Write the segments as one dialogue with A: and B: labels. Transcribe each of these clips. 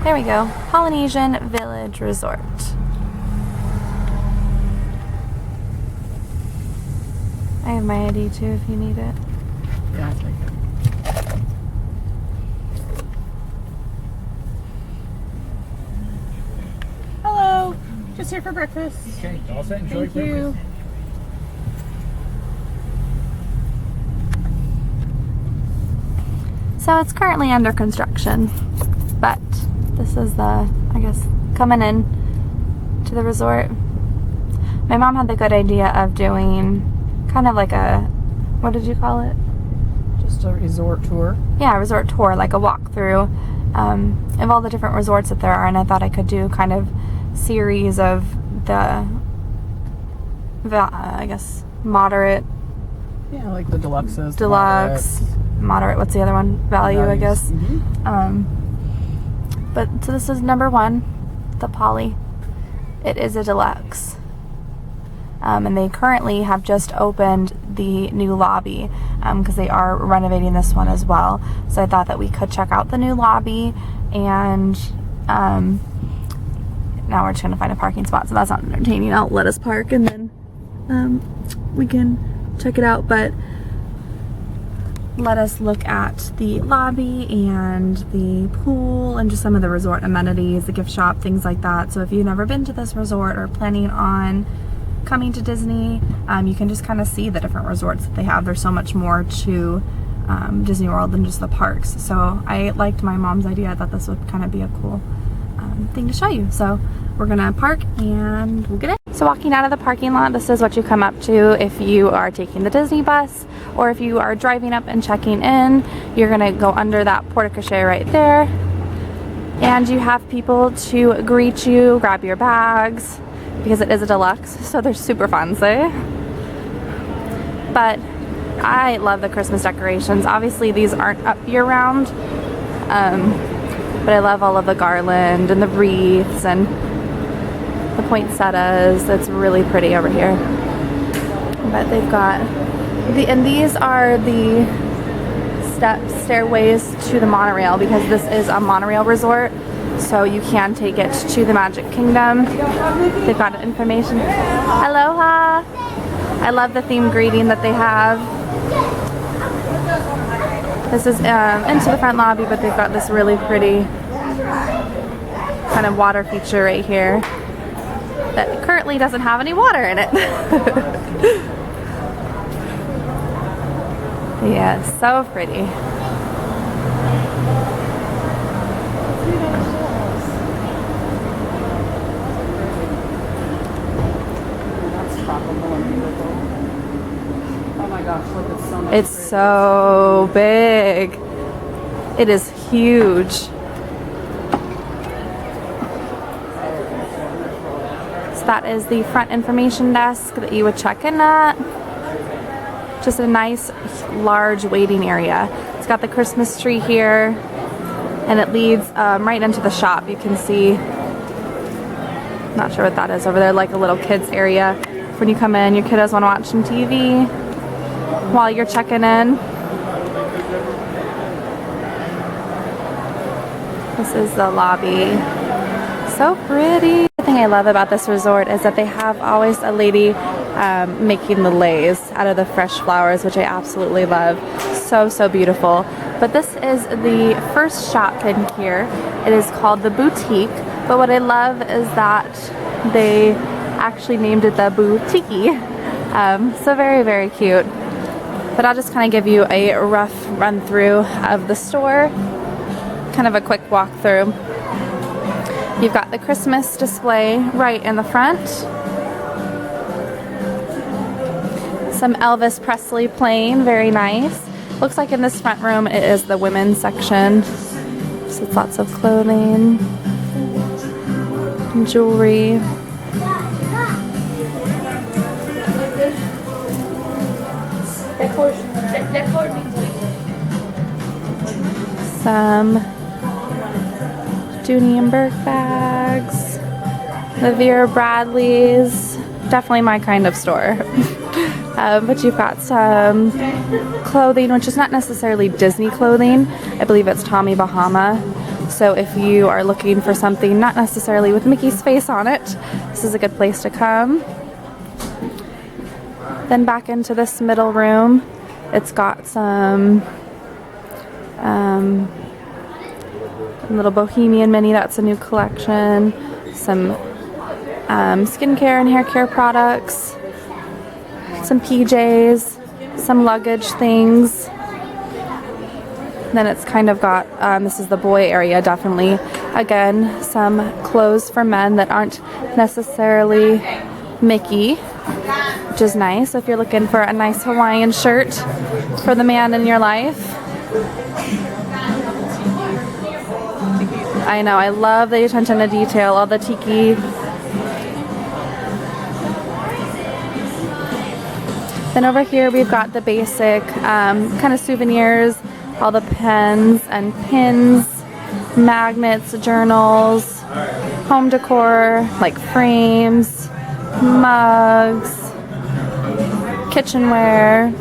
A: There we go. Polynesian Village Resort. I have my ID too if you need it.
B: Yeah, it's right here. Hello. Just here for breakfast.
C: Okay, all set. Enjoy
B: Thank you.
A: So it's currently under construction, but this is the, I guess, coming in to the resort. My mom had the good idea of doing kind of like a, what did you call it?
B: Just a resort tour.
A: Yeah, a resort tour, like a walkthrough of all the different resorts that there are, and I thought I could do kind of series of the I guess, moderate.
B: Yeah, like the deluxes.
A: Deluxe, moderate, what's the other one? Value, I guess.
B: Mm-hmm.
A: But so this is number one, the Poly. It is a deluxe. And they currently have just opened the new lobby because they are renovating this one as well. So I thought that we could check out the new lobby, and now we're trying to find a parking spot, so that's not entertaining. I'll let us park and then we can check it out, but let us look at the lobby and the pool and just some of the resort amenities, the gift shop, things like that. So if you've never been to this resort or planning on coming to Disney, you can just kind of see the different resorts that they have. There's so much more to Disney World than just the parks. So I liked my mom's idea. I thought this would kind of be a cool thing to show you. So we're gonna park and we'll get in. So walking out of the parking lot, this is what you come up to if you are taking the Disney bus, or if you are driving up and checking in, you're gonna go under that porte-cochere right there. And you have people to greet you, grab your bags, because it is a deluxe, so they're super fancy. But I love the Christmas decorations. Obviously these aren't up year-round, but I love all of the garland and the wreaths and the poinsettias. It's really pretty over here. But they've got and these are the stairways to the monorail, because this is a monorail resort, so you can take it to the Magic Kingdom. They've got information. Aloha! I love the theme greeting that they have. This is into the front lobby, but they've got this really pretty kind of water feature right here that currently doesn't have any water in it. Yeah, it's so pretty.
B: Oh my gosh, look, it's so much.
A: It's so big. It is huge. So that is the front information desk that you would check in at. Just a nice large waiting area. It's got the Christmas tree here, and it leads right into the shop. You can see, not sure what that is over there, like a little kids area. When you come in, your kiddos want to watch some TV while you're checking in. This is the lobby. So pretty. The thing I love about this resort is that they have always a lady making the leis out of the fresh flowers, which I absolutely love. So beautiful. But this is the first shop in here. It is called the Boutiki, but what I love is that they actually named it the Boutiki. So very cute. But I'll just kind of give you a rough run through of the store, kind of a quick walkthrough. You've got the Christmas display right in the front. Some Elvis Presley playing, very nice. Looks like in this front room it is the women's section. So it's lots of clothing and jewelry. Some Dooney and Burke bags. The Vera Bradleys. Definitely my kind of store. But you've got some clothing, which is not necessarily Disney clothing. I believe it's Tommy Bahama. So if you are looking for something not necessarily with Mickey's face on it, this is a good place to come. Then back into this middle room, it's got some little Bohemian mini, that's a new collection, some skincare and hair care products, some PJs, some luggage things. Then it's kind of got, this is the boy area, definitely. Again, some clothes for men that aren't necessarily Mickey, which is nice if you're looking for a nice Hawaiian shirt for the man in your life. I know, I love the attention to detail, all the tiki. Then over here we've got the basic kind of souvenirs, all the pens and pins, magnets, journals, home decor, like frames, mugs, kitchenware,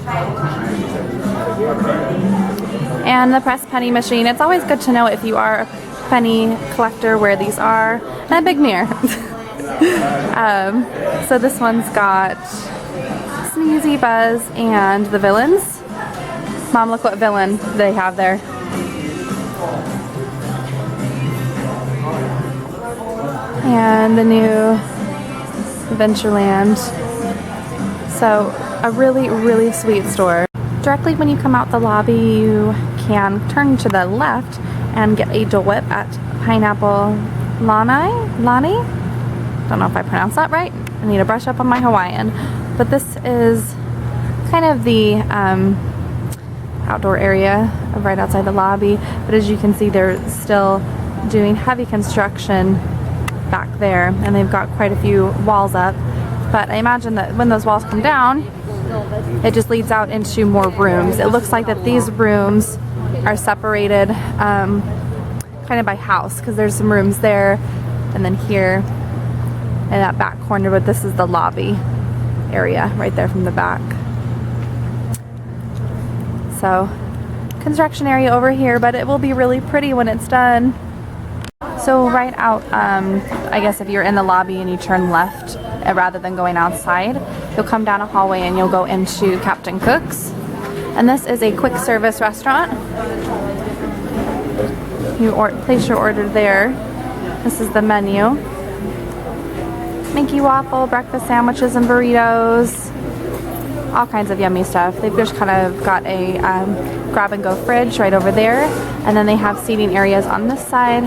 A: and the press penny machine. It's always good to know if you are a penny collector where these are, and a big mirror. So this one's got Sneezy, Buzz, and the villains. Mom, look what villain they have there. And the new Adventureland. So a really, really sweet store. Directly when you come out the lobby, you can turn to the left and get a Dole Whip at Pineapple Lani? Don't know if I pronounced that right. I need to brush up on my Hawaiian. But this is kind of the outdoor area right outside the lobby. But as you can see, they're still doing heavy construction back there. And they've got quite a few walls up. But I imagine that when those walls come down, it just leads out into more rooms. It looks like that these rooms are separated kind of by house, because there's some rooms there and then here in that back corner, but this is the lobby area right there from the back. So construction area over here, but it will be really pretty when it's done. So right out, I guess if you're in the lobby and you turn left rather than going outside, you'll come down a hallway and you'll go into Captain Cook's. And this is a quick service restaurant. You place your order there. This is the menu. Mickey waffle, breakfast sandwiches and burritos. All kinds of yummy stuff. They've just kind of got a grab and go fridge right over there. And then they have seating areas on this side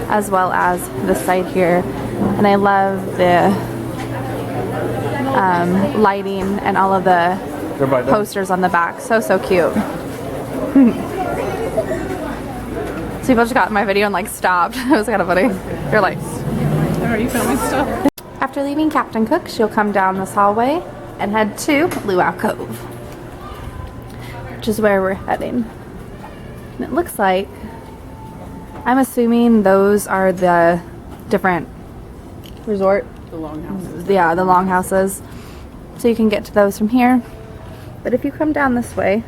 A: as well as this side here. And I love the lighting and all of the posters on the back. So cute. So people just got in my video and like stopped. It was kind of funny. They're like,
B: Are you filming stuff?
A: after leaving Captain Cook's, you'll come down this hallway and head to Lua Cove, which is where we're heading. And it looks like, I'm assuming those are the different resort.
B: The longhouses.
A: Yeah, the longhouses. So you can get to those from here. But if you come down this way,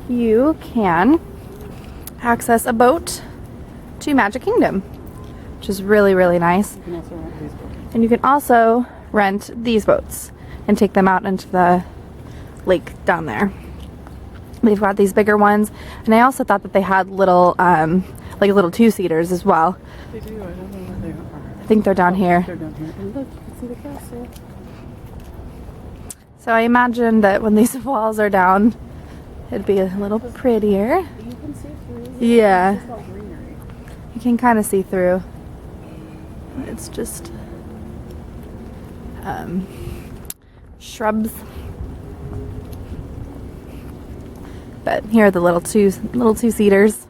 A: you can access a boat to Magic Kingdom, which is really, really nice.
B: You can also rent these boats.
A: And you can also rent these boats and take them out into the lake down there. They've got these bigger ones, and I also thought that they had little, like little two-seaters as well.
B: They do. I don't know where they are.
A: I think they're down here.
B: They're down here. And look, you can see the castle.
A: So I imagine that when these walls are down, it'd be a little prettier.
B: You can see through.
A: Yeah.
B: It's all greenery.
A: You can kind of see through. It's just shrubs. But here are the little two-seaters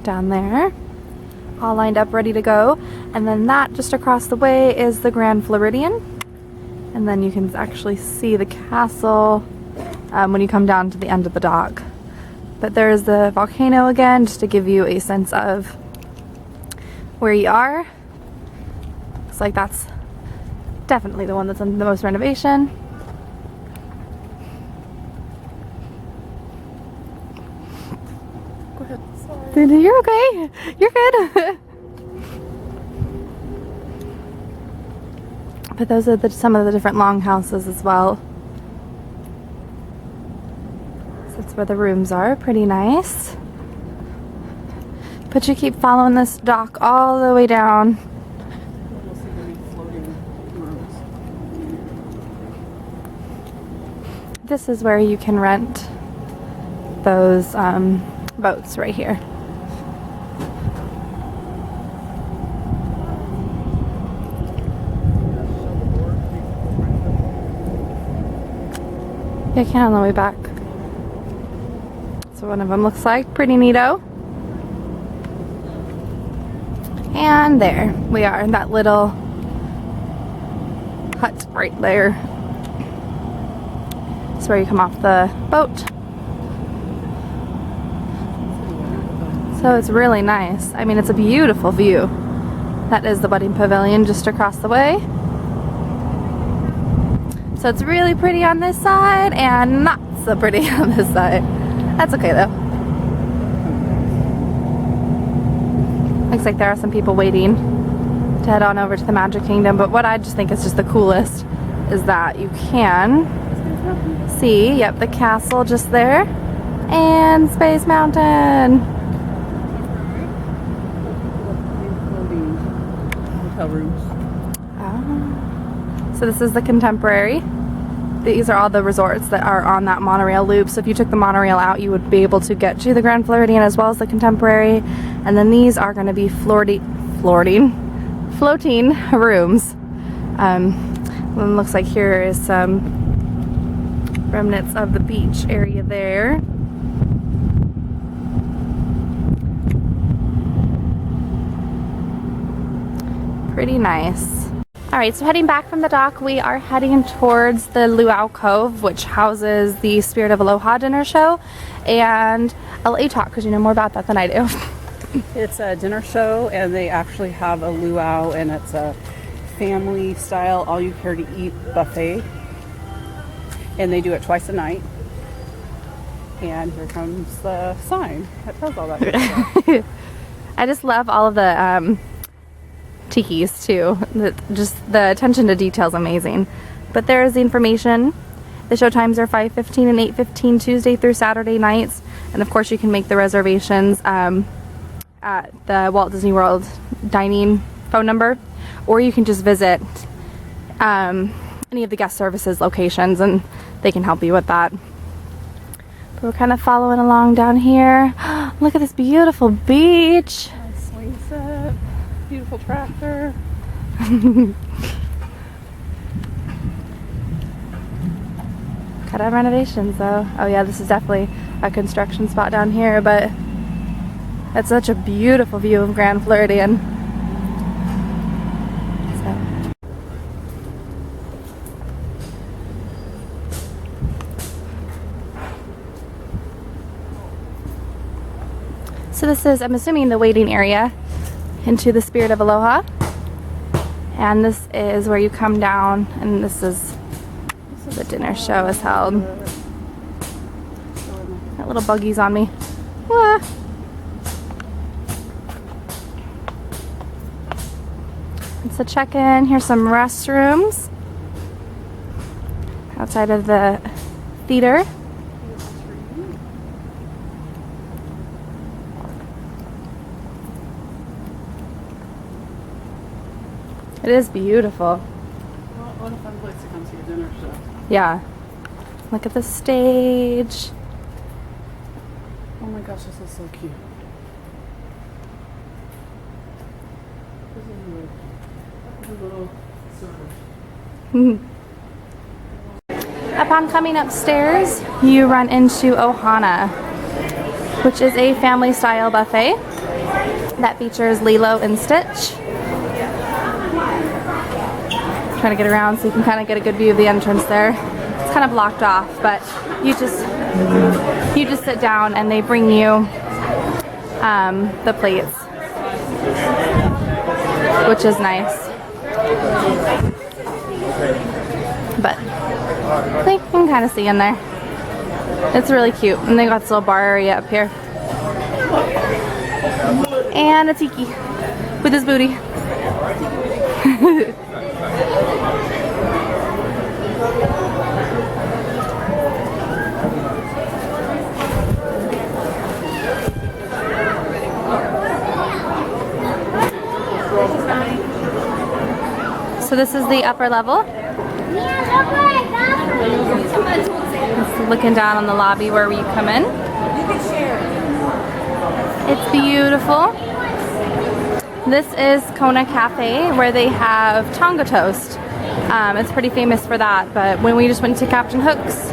A: down there, all lined up, ready to go. And then that just across the way is the Grand Floridian. And then you can actually see the castle when you come down to the end of the dock. But there's the volcano again, just to give you a sense of where you are. Looks like that's definitely the one that's under the most renovation. You're okay. You're good. But those are some of the different longhouses as well. So that's where the rooms are. Pretty nice. But you keep following this dock all the way down.
B: We'll see any floating rooms.
A: This is where you can rent those boats right here. Yeah, I can on the way back. So one of them looks like. Pretty neato. And there we are in that little hut right there. That's where you come off the boat. So it's really nice. I mean, it's a beautiful view. That is the wedding pavilion just across the way. So it's really pretty on this side and not so pretty on this side. That's okay though. Looks like there are some people waiting to head on over to the Magic Kingdom, but what I just think is just the coolest is that you can see, yep, the castle just there and Space Mountain.
B: Floating hotel rooms.
A: Oh. So this is the Contemporary. These are all the resorts that are on that monorail loop. So if you took the monorail out, you would be able to get to the Grand Floridian as well as the Contemporary. And then these are going to be floating rooms. It looks like here is some remnants of the beach area there. Pretty nice. Alright, so heading back from the dock, we are heading towards the Lua Cove, which houses the Spirit of Aloha dinner show. And I'll let you talk because you know more about that than I do.
B: It's a dinner show, and they actually have a luau, and it's a family style all you care to eat buffet, and they do it twice a night. And here comes the sign that tells all that good stuff.
A: I just love all of the tikis too. Just the attention to detail is amazing. But there is the information. The show times are 5:15 and 8:15 Tuesday through Saturday nights, and of course you can make the reservations at the Walt Disney World dining phone number, or you can just visit any of the guest services locations and they can help you with that. But we're kind of following along down here. Look at this beautiful beach.
B: Nice swing set, beautiful tractor.
A: Cut out renovations though. Oh yeah, this is definitely a construction spot down here, but it's such a beautiful view of Grand Floridian. So this is, I'm assuming, the waiting area into the Spirit of Aloha. And this is where you come down, and this is the dinner show is held. That little buggy's on me. Wah. It's a check-in. Here's some restrooms outside of the theater. It is beautiful.
B: Well, what a fun place to come see a dinner show.
A: Yeah. Look at the stage.
B: Oh my gosh, this is so cute. This is a little service.
A: Upon coming upstairs, you run into Ohana, which is a family-style buffet that features Lilo and Stitch. Trying to get around so you can kind of get a good view of the entrance there. It's kind of blocked off, but you just sit down and they bring you the plates, which is nice. But they can kind of see in there. It's really cute, and they got this little bar area up here. And a tiki with his booty. So this is the upper level. It's looking down on the lobby where we come in. It's beautiful. This is Kona Cafe where they have Tonga toast. It's pretty famous for that, but when we just went to Captain Cook's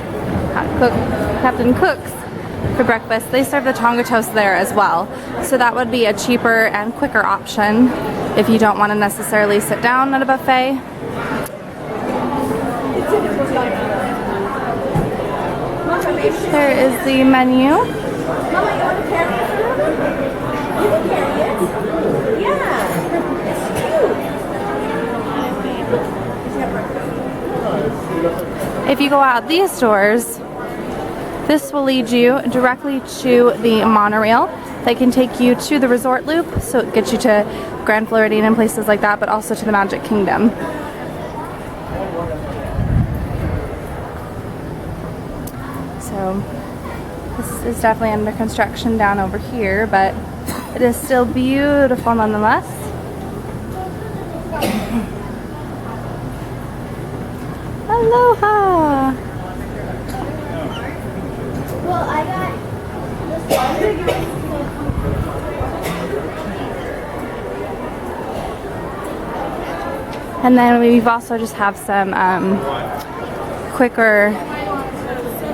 A: for breakfast, they serve the Tonga toast there as well. So that would be a cheaper and quicker option if you don't want to necessarily sit down at a buffet. There is the menu.
C: Mama, you want to carry it? You can carry it. Yeah. It's cute.
A: If you go out these doors, this will lead you directly to the monorail that can take you to the resort loop, so it gets you to Grand Floridian and places like that, but also to the Magic Kingdom. So this is definitely under construction down over here, but it is still beautiful nonetheless. Aloha!
C: Well, I got this
A: And then we've also just have some quicker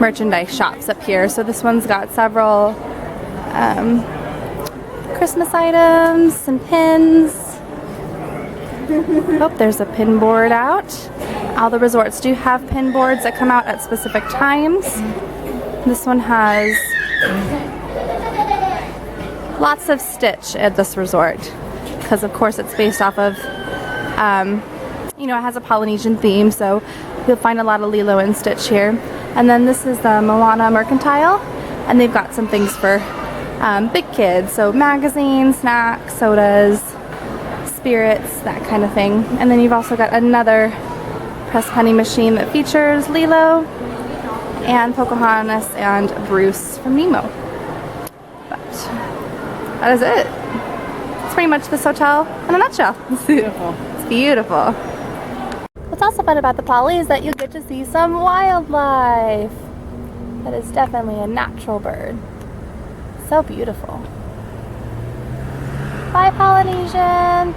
A: merchandise shops up here. So this one's got several Christmas items, some pins. Oh, there's a pin board out. All the resorts do have pin boards that come out at specific times. This one has lots of Stitch at this resort because of course it's based off of you know, it has a Polynesian theme, so you'll find a lot of Lilo and Stitch here. And then this is the Moana Mercantile, and they've got some things for big kids, so magazines, snacks, sodas, spirits, that kind of thing. And then you've also got another press penny machine that features Lilo and Pocahontas and Bruce from Nemo. But that is it. It's pretty much this hotel in a nutshell.
B: It's beautiful.
A: It's beautiful. What's also fun about the Poly is that you'll get to see some wildlife. That is definitely a natural bird. So beautiful. Bye, Polynesian.